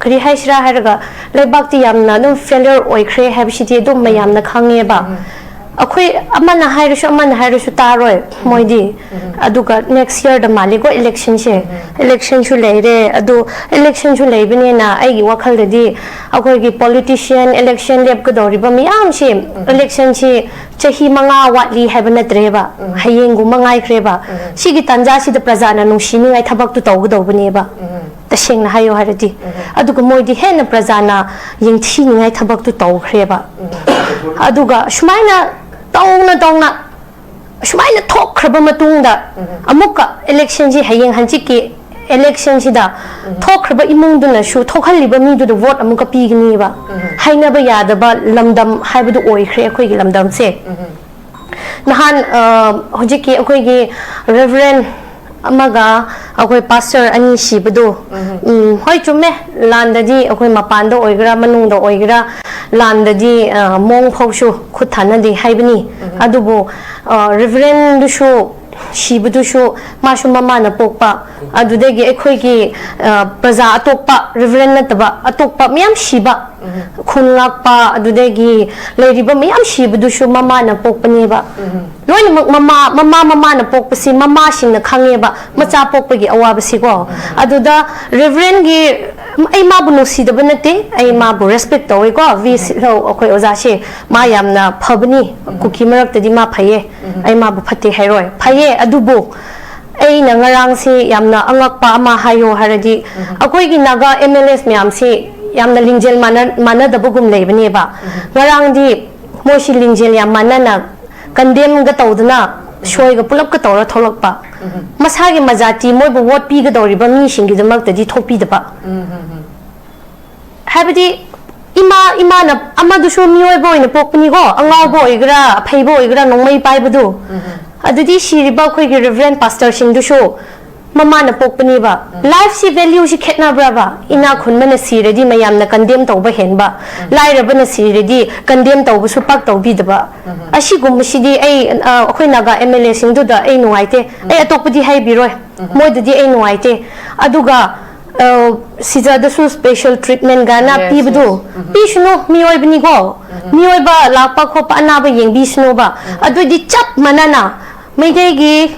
kari haisra haraga lebak ti yamna no failure oikre habsiti do mayamna khange ba akhoi amana hairu taroi moidi aduga next year da maligo election chu leire adu election chu leibine na ai wakhal di akhoi gi politician election leb ko dori ba miyam she election chi chahi manga watli habana treba hayeng gu mangai kreba sigi tanja si da prajana nushini ngai thabak tu tawgu dawbane ba taseng na hayo harati aduga moidi hena prajana yingthi ngai thabak tu taw kreba aduga shumaina tawna shumaina thok khraba matungda amuka election ji hayeng hanchi ki election sida thok khraba imung duna shu thokhali ba mi du vote amuka pigni ba haina ba yada ba lamdam haibu oi khre khoi gi lamdam se nahan hoji ki khoi gi reverend amaga akhoi pastor ani sibadu hoi chume landadi akhoi mapanda oigra manungda oigra landadi mong phawshu khuthana di haibani adubu reverend du shu shibadu shu mashu mama na pokpa adudegi ekhoi gi praja atokpa reverend nataba atokpa miyam shiba khunlakpa adudegi leiriba miyam shibadu shu mama na pokpani ba loina mama na pokpasi mama singna khange ba macha pokpagi awabasi ko aduda reverend gi ai ma bu nusidaba nate ai ma bu respect tawi ko vi ho akhoi ojashi ma yamna phabani kuki marak tadi ma phaye ai ma bu phate hairoi phaye adubu ai na ngarang si yamna angakpa ama hayo haradi akhoi gi naga mls myam si yamna lingjel mana dabugum leibani ba ngarang di moshi lingjel yam mana na condemn ga tawdna shoi ga pulap ka tawra tholokpa masagi majati moi bu vote pi ga dori ba mi singi damak tadi thopi daba habidi ima na amadu shu mioi boy na pokni go angaw boy gra phai boy gra nongmai pai budu adudi shiriba khoi gi reverend pastor sing du shu mama na pokpani ba life si value si khetna braba ina khunma na si ready mayam na condemn tawba henba lai raba na si ready condemn tawbu su pak tawbi daba ashi gum sidi ai khoi naga mla sing du da ai nuaite ai atokpadi hai biroi moi dadi ai nuaite aduga sija da su special treatment gana pibdu pishno mioi bni go mioi ba lakpa kho pa na ba yeng bisno ba adudi chap manana Maidegi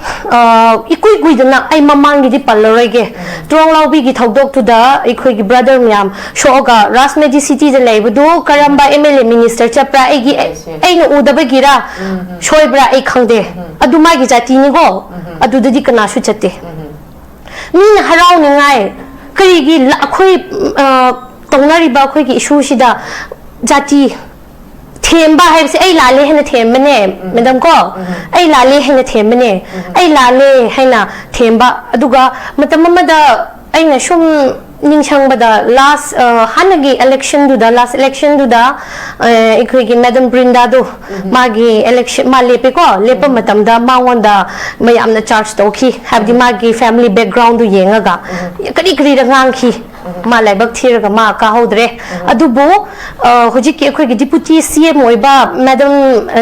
ikui guidana ai mamang di palorege trong laubi gi thodok tu da ikoi gi brother myam shoga rasmedi city de leibudu karamba mla minister chapra egi ai no udaba gira shoibra ai khangde aduma gi jati ni go adu di kana shu chate min harau ni ngai kari gi akhoi tongnari ba khoi gi issue sida jati themba haibse ai lale hena thembane madam ko ai lale hena thembane ai lale hena themba aduga matam amada aina shum ningsang bada last hanagi election du da last election du da ikoi gi madam Brinda do magi election ma lepe ko lepa matam da mawanda mayam na charge to khi habdi magi family background du yengaga kadi kri da ngang khi ma laibak thiraga ma ka hodre adubu hoji ki khoi gi deputy cm oiba madam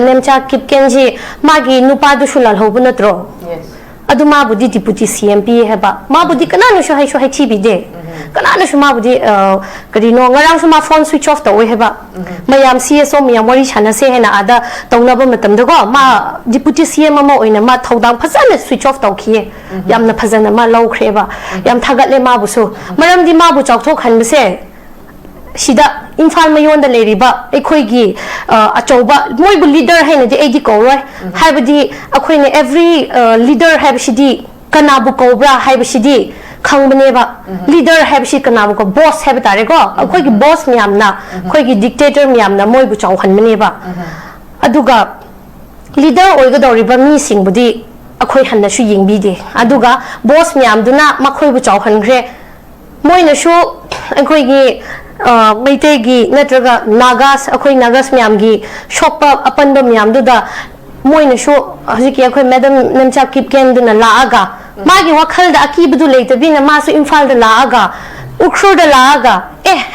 nemcha kipkenji magi nupa du shulal hobu natro yes adu ma budi deputy cm pi heba ma budi kana no shu hai tv de kana no shu ma budi kadi no ngarang shu ma phone switch off to heba mayam cso miyam wari chana se hena ada tawna ba matam da go ma deputy cm ma oina ma thodang phajana switch off to khiye yamna phajana ma law khreba yam thagatle ma bu su maram di ma bu chawthok khan bse sida infal mayon da leriba ekhoi gi achoba moi bu leader haina di edi ko roi habdi akhoi ne every leader have shidi kana bu ko bra have shidi khangbane ba leader have shi kana bu ko boss have tare ko akhoi gi boss miyam na khoi gi dictator miyam na moi bu chaw khan mane ba aduga leader oiga dori ba mi sing budi akhoi hanna shu yingbi de aduga boss miyam duna makhoi bu chaw khan gre moi na shu akhoi gi Maitegi natraga nagas akhoi nagas myam gi shoppa apanba myam du da moina shu hajiki akhoi madam namcha kipken du na laaga magi wakhal da akibdu leita bina masu imphal da laaga ukhru da laaga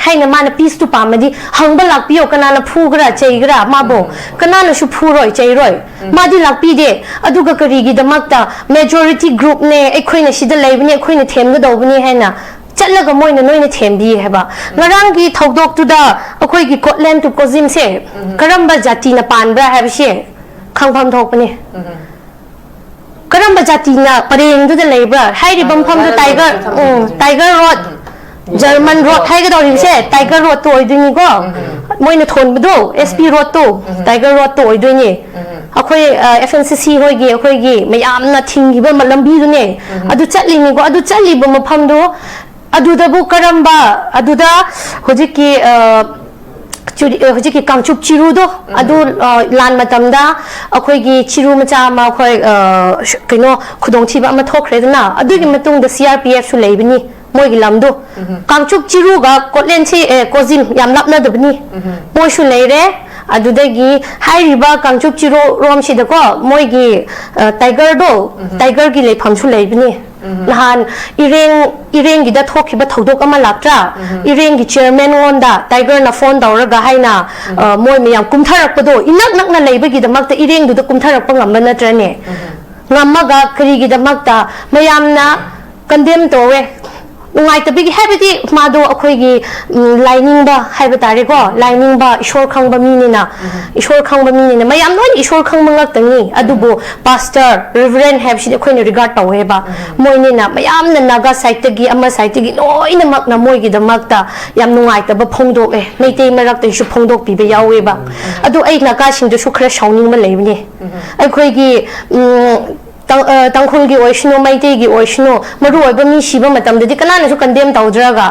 haina mana piece tu pamadi hangba lakpiyo kana na phugra cheigra mabo kana na shu phuroi cheiroi madi lakpi de aduga karigi da makta majority group ne akhoi na shida leibni akhoi na themga dobni haina चलगा मोइना नोइना थेंबी हेबा ngaraंगी थौदोकतुदा अखोइगी कोटलैंड टू कोजिम से करंबा जातिना पानब्रा हेबसे खंगफम थोकपने करंबा जातिना परेंगदुदा लेब्रा हाइरि बमफमदु टाइगर रोड जर्मन रोड हाइगदौरिसे टाइगर रोड तो ओइदुनिगो मोइना थोनबदो एसपी रोड तो टाइगर रोड तो ओइदुनि अखोइ एफएनसीसी होइगी अखोइगी मयामना थिंगिबा लंबीदुने अदु चटलिनिगो अदु चटलिबा मफमदो अदुदबु करंबा अदुदा होजिकी होजिकी कांगचुप चिरुदो अदु लान मतमदा अखोइगी चिरु मचा मा अखोइ कइनो खुदोंथिबा अमा थोखरेदना अदुगी मतुंगदा सीआरपीएफ सु लेबिनी मोइगी लमदो कांगचुप चिरुगा कोटलेन से कोजिम याम लापनादबनी मोइसु लेरे अदुदगी हाइरिबा कांगचुप चिरो रोमसिदको मोइगी टाइगर की लेफमसु लेबिनी नहान इरेंग गिदा थोखिबा थौदोक अमा लाक्ट्रा इरेंग की चेयरमैन ओंदा टाइगर ना फोन दौरगा हाइना मोइ मयाम कुमथारकपदो इनक नकना लेबगिदमक्ता इरेंग दुदा कुमथारकपा ngamba natrane ngamaga karigidamक्ता मयामना कंडेम तोवे नुंगाइतबिगी हैबदी मादो अखोइगी लाइनिंगबा हैब तारेको लाइनिंगबा ईश्वर खंगबा मीनिना ईश्वर खंगबा मीनिना मयाम लोन ईश्वर खंगबा ngaktangi अदुबो पास्टर रेवरेंड हैबसिदि अखोइना रिगार्ड तौहेबा मोइनिना मयामना नागा साइटगी अमा साइटगी लोइना मकना मोइगिदमक्ता याम नुंगाइतबा फोंदोके मेइतै मरक्तैसु फोंदोक पिबे यावेबा अदु ऐ नागासिंदसु खरा साउनिंगबा लेबनि अखोइगी तंखुलगी ओइसनो मैतेगी ओइसनो मरु ओइबा मी सिबा मतमददि कनानासु कंडेम तौद्रागा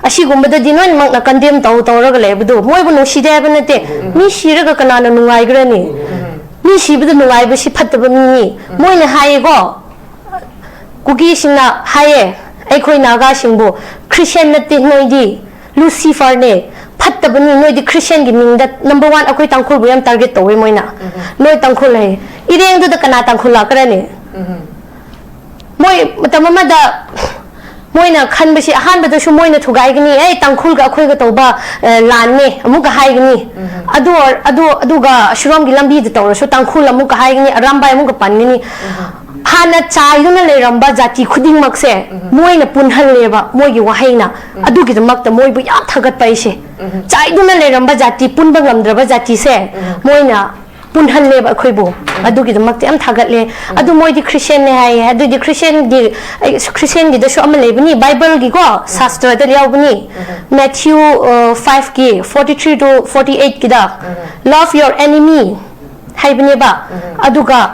असिगुम्बददि नोन मकना कंडेम तौरगा लेबदो मोइबु नुसिदे हाबा नते मी सिरगा कनाना नुंगाइग्रनि मी सिबदु नुंगाइबसि फत्तबा मिनि मोइना हायेगो कुकीसिंना हाये अखोइ नागासिंबु क्रिश्चियन नते नोइदि लूसीफर ने फत्तबनि नोइदि क्रिश्चियन गी मिंगदा नंबर 1 अखोइ तंखुलबु याम टारगेट तौवे मोइना नोइ तंखुल है इरेंगदुदा कना तंखुल लाकराने मोइ मतममदा मोइना खनबसि अहानबदसु मोइना थुगाइगनि ए तंखुलगा अखोइगा तौबा लानने अमुका हाइगनि अदुगा शुरमगी लंबीद तौरसु तंखुल अमुका हाइगनि अरामबाय अमुका पन्निनि हाना चाइदुना लेरंबा जाति खुदिंगमक्से मोइना पुनहलेबा मोइगी वहाइना अदुगिदमक्ता मोइबु याम थगतपाइसे चाइदुना लेरंबा जाति पुनबा ngамद्रबा जाति से मोइना पुनहलेबा अखोइबु अदुगिदमक्ता याम थगतले अदु मोइदि क्रिश्चियन ने हाय अदुदि क्रिश्चियन गी दसु अमा लेबनि बाइबल गी को शास्त्र द यावबनि मैथ्यू 5 की 43 to 48 किदा लव योर एनिमी हाइबनेबा अदुगा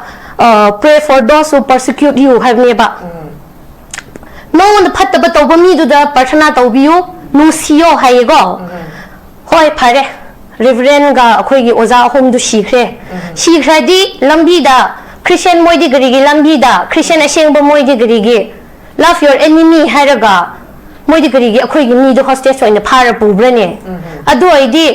pray for those who persecute you हाइबनेबा नोन फत्तबा तौबा मीदुदा प्रार्थना तौबियु नुसियो हायगो होय फारे रेवरेंड गा अखोइगी ओजा होमदु सिख्रेदि लंबीदा क्रिश्चियन मोइदि गरिगी लंबीदा क्रिश्चियन असेंबा मोइदि गरिगी लव योर एनिमी हायरगा मोइदि गरिगी अखोइगी मीदु हॉस्टेज ओइना फारा पुब्रने अदु ओइदि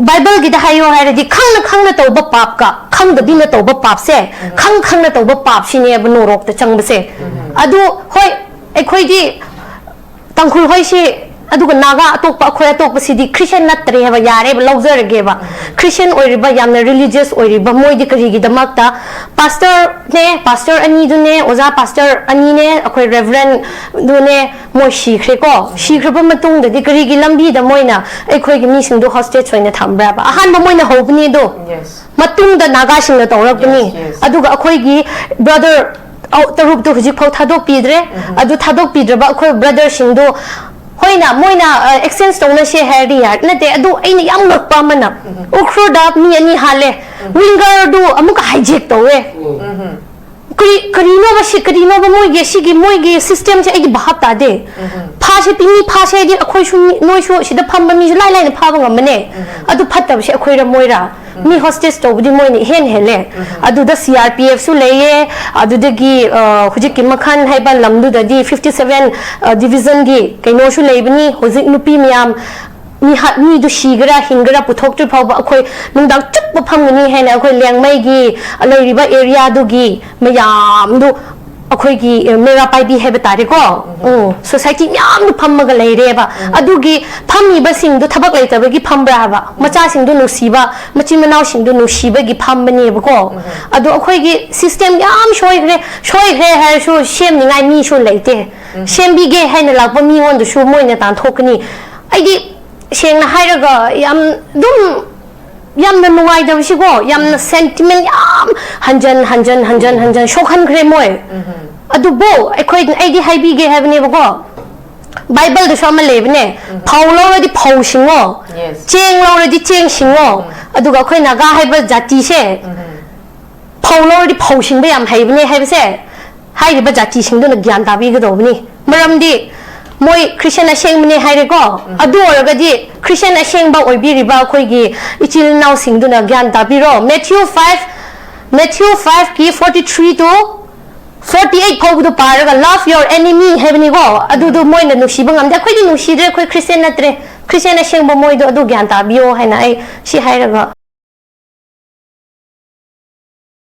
बाइबल की हायो है खंग तौब पाप का खंग बिना तौब पाप से खंग तौब पाप सिने नोरोक चंबसे होय अखोइदी तंखुल होइसी अदुगा नागा अतोप अखोय अतोपसिदी क्रिश्चियन नत्रे है यारे लौजरगेबा क्रिश्चियन ओइरिबा यामना रिलीजियस ओइरिबा मोइदि करिगिदमक्ता पास्टर अनि दुने ओजा पास्टर अनि ने अखोय रेवरेंड दुने मोइ सिख्रेको सिख्रबा मतुंगदि करिगी लंबी द मोइना अखोयगी मिसिंदो हॉस्टेज ओइना थम्ब्राबा अहानबा मोइना होबनि दो मतुंगदा नागासिंगना तौरकनि अदुगा अखोयगी ब्रदर तरुप तो हुजिक फौ थादोक पिद्रे अदु थादोक पिद्रबा अखोय ब्रदर सिंदो होइना मोइना एक्सचेंज तौना से हेरदि यार नते अदु ऐना याम लकपा मना उख्रोदा मी अनि हाले विंगर दु अमुक हाइजेक तौवे करीनो मोइगे सिगी मोइगे सिस्टम से भाव तादे फासे पिनी फासे दि अखोइ सु नोइसु सिदा फम्बा मिसु लाइ लाइना फाबा ngamने अदु फत्तब से अखोइरा मोइरा मी हॉस्टेज तौबदि मोइने हेले अदुदा सीआरपीएफ सु लेये अदुदगी हुजिक मखन हाइबा लमदुददी 57 डिवीजन गी कैनो सु लेबनी हुजिक नुपी मियाम मी दु सिगरा हिंगरा पुथोक्तु फाव अखोइ नुंदां चुप फमगनी हेना अखोइ लेंगमैगी लेरिबा एरिया दुगी मयाम दु ꯑꯩꯈꯣꯏꯒꯤ ꯃꯦꯔꯥ ꯄꯥꯏꯕꯤ ꯍꯥꯏꯕ ꯇꯥꯔꯦꯀꯣ ꯁꯣꯁꯥꯏꯇꯤ ꯃꯌꯥꯝꯅ ꯐꯝꯃꯒ ꯂꯩꯔꯦꯕ ꯑꯗꯨꯒꯤ ꯐꯝꯃꯤꯕꯁꯤꯡꯗꯨ ꯊꯕꯛ ꯂꯩꯇꯕꯒꯤ ꯐꯝꯕ꯭ꯔꯥ ꯍꯥꯏꯕ ꯃꯆꯥꯁꯤꯡꯗꯨ ꯅꯨꯡꯁꯤꯕ ꯃꯆꯤꯟ ꯃꯅꯥꯎꯁꯤꯡꯗꯨ ꯅꯨꯡꯁꯤꯕꯒꯤ ꯐꯝꯕꯅꯦꯕꯀꯣ ꯑꯗꯣ ꯑꯩꯈꯣꯏꯒꯤ ꯁꯤꯁꯇꯦꯝ ꯌꯥꯝ ꯁꯣꯏꯈ꯭ꯔꯦ ꯍꯥꯏꯔꯁꯨ ꯁꯦꯝꯅꯤꯡꯉꯥꯏ ꯃꯤꯁꯨ ꯂꯩꯇꯦ ꯁꯦꯝꯕꯤꯒꯦ ꯍꯥꯏꯅ ꯂꯥꯛꯄ ꯃꯤꯉꯣꯟꯗꯁꯨ ꯃꯣꯏꯅ ꯇꯥꯟꯊꯣꯛꯀꯅꯤ ꯑꯩꯗꯤ ꯁꯦꯡꯅ ꯍꯥꯏꯔꯒ ꯌꯥꯝ ꯑꯗꯨꯝ yamna nuai da shi go yamna sentiment yam hanjan shokhan khre moy adu bo ekhoi aidi haibi ge have ne go bible da shama lebne phaulo ri phau singo cheng lo ri cheng singo adu ga khoi naga haiba jati se phaulo ri phau sing ba yam haibne haiba se hai ba jati sing do na gyan ta bi ga do ni maram di moi Christian asheng mne haire ko adu oraga di Christian asheng ba oibi riba khoi gi ichil naw sing du na gyan ta biro Matthew 5 ki 43 to 48 phau du paraga love your enemy hebni go adu du moi na nusi bangam da khoi di nusi de khoi Christian natre Christian asheng ba moi du adu gyan ta bio haina ai si haire ga